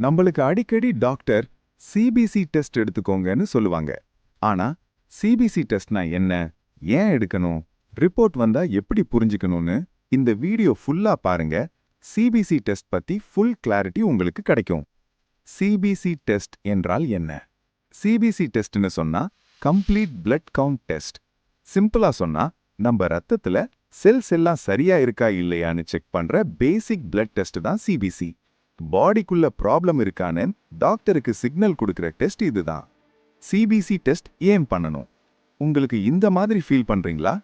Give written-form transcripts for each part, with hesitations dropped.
நம்மளுக்கு அடிக்கடி doctor CBC test எடுத்துக்கோங்கன்னு சொல்லுவாங்க. ஆனா சிபிசி டெஸ்ட்னா என்ன, ஏன் எடுக்கணும், ரிப்போர்ட் வந்தா எப்படி புரிஞ்சுக்கணும்னு இந்த வீடியோ ஃபுல்லா பாருங்க. சிபிசி டெஸ்ட் பத்தி ஃபுல் கிளாரிட்டி உங்களுக்கு கிடைக்கும். சிபிசி டெஸ்ட் என்றால் என்ன? சிபிசி டெஸ்ட்னு சொன்னா கம்ப்ளீட் பிளட் கவுண்ட் டெஸ்ட். சிம்பிளா சொன்னா நம்ம ரத்தத்துல செல்ஸ் எல்லாம் சரியா இருக்கா இல்லையான்னு செக் பண்ற பேசிக் பிளட் டெஸ்ட் தான் சிபிசி. பாடிக்குள்ள ப்ராப்ளம் இருக்கான்னு டாக்டருக்கு சிக்னல் கொடுக்கிற டெஸ்ட் இதுதான். சிபிசி டெஸ்ட் ஏன் பண்ணணும்? உங்களுக்கு இந்த மாதிரி ஃபீல் பண்றீங்களா?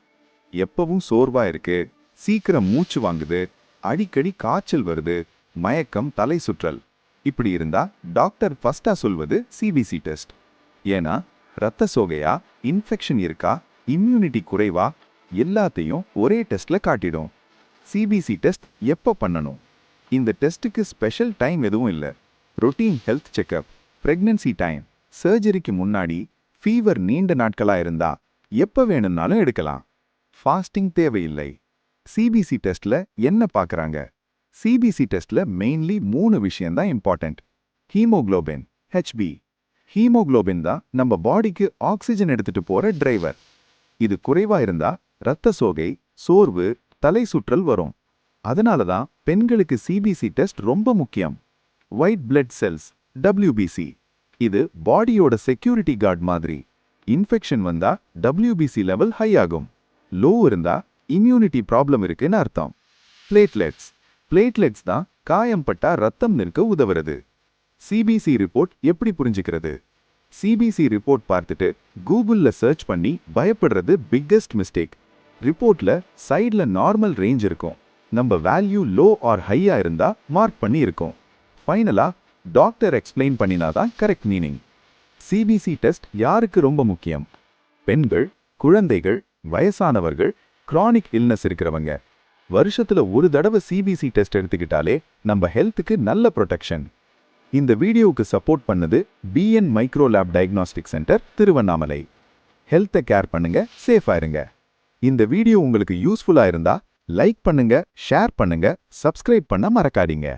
எப்பவும் சோர்வா இருக்கு, சீக்கிரம் மூச்சு வாங்குது, அடிக்கடி காய்ச்சல் வருது, மயக்கம், தலை சுற்றல், இப்படி இருந்தா டாக்டர் ஃபர்ஸ்டா சொல்வது சிபிசி டெஸ்ட். ஏன்னா ரத்த சோகையா, இன்ஃபெக்ஷன் இருக்கா, இம்யூனிட்டி குறைவா, எல்லாத்தையும் ஒரே டெஸ்ட்ல காட்டிடும். சிபிசி டெஸ்ட் எப்போ பண்ணணும்? இந்த டெஸ்ட்டுக்கு ஸ்பெஷல் டைம் எதுவும் இல்லை. Routine health checkup, pregnancy time, சர்ஜரிக்கு முன்னாடி, ஃபீவர் நீண்ட நாட்களா இருந்தா எப்போ வேணும்னாலும் எடுக்கலாம். ஃபாஸ்டிங் தேவையில்லை. சிபிசி டெஸ்ட்ல என்ன பார்க்கறாங்க? சிபிசி டெஸ்ட்ல மெயின்லி 3 விஷயம்தான் இம்பார்ட்டன்ட். Haemoglobin, HP. ஹீமோகுளோபின் தான் நம்ம பாடிக்கு ஆக்சிஜன் எடுத்துட்டு போற டிரைவர். இது குறைவா இருந்தா ரத்த சோகை, சோர்வு, தலை சுற்றல் வரும். அதனால தான் பெண்களுக்கு சிபிசி டெஸ்ட் ரொம்ப முக்கியம். White blood cells, WBC. இது பாடியோட செக்யூரிட்டி கார்டு மாதிரி. இன்ஃபெக்ஷன் வந்தா WBC லெவல் ஹை ஆகும். லோ இருந்தா இம்யூனிட்டி ப்ராப்ளம் இருக்குன்னு அர்த்தம். பிளேட்லெட்ஸ். பிளேட்லெட்ஸ் தான் காயம் பட்டா ரத்தம் நிற்க உதவுறது. சிபிசி ரிப்போர்ட் எப்படி புரிஞ்சுக்கிறது? சிபிசி ரிப்போர்ட் பார்த்துட்டு கூகுள்ல சர்ச் பண்ணி பயப்படுறது பிக்கெஸ்ட் மிஸ்டேக். ரிப்போர்ட்ல சைட்ல நார்மல் ரேஞ்ச் இருக்கும். நம்ம வேல்யூ லோ ஆர் ஹையா இருந்தா மார்க் பண்ணி இருக்கும். ஃபைனலா டாக்டர் எக்ஸ்பிளைன் பண்ணினாதான் கரெக்ட் மீனிங். சிபிசி டெஸ்ட் யாருக்கு ரொம்ப முக்கியம்? பெண்கள், குழந்தைகள், வயசானவர்கள், கிரானிக் இல்னஸ் இருக்கிறவங்க. வருஷத்துல ஒரு தடவை சிபிசி டெஸ்ட் எடுத்துக்கிட்டாலே நம்ம ஹெல்த்துக்கு நல்ல ப்ரொடெக்ஷன். இந்த வீடியோவுக்கு சப்போர்ட் பண்ணது BN micro lab diagnostic centre, Tiruvannamalai. ஹெல்த்தை கேர் பண்ணுங்க, சேஃபா இருங்க. இந்த வீடியோ உங்களுக்கு யூஸ்ஃபுல்லா இருந்தா லைக் பண்ணுங்க, ஷேர் பண்ணுங்க, சப்ஸ்கிரைப் பண்ண மறக்காதீங்க.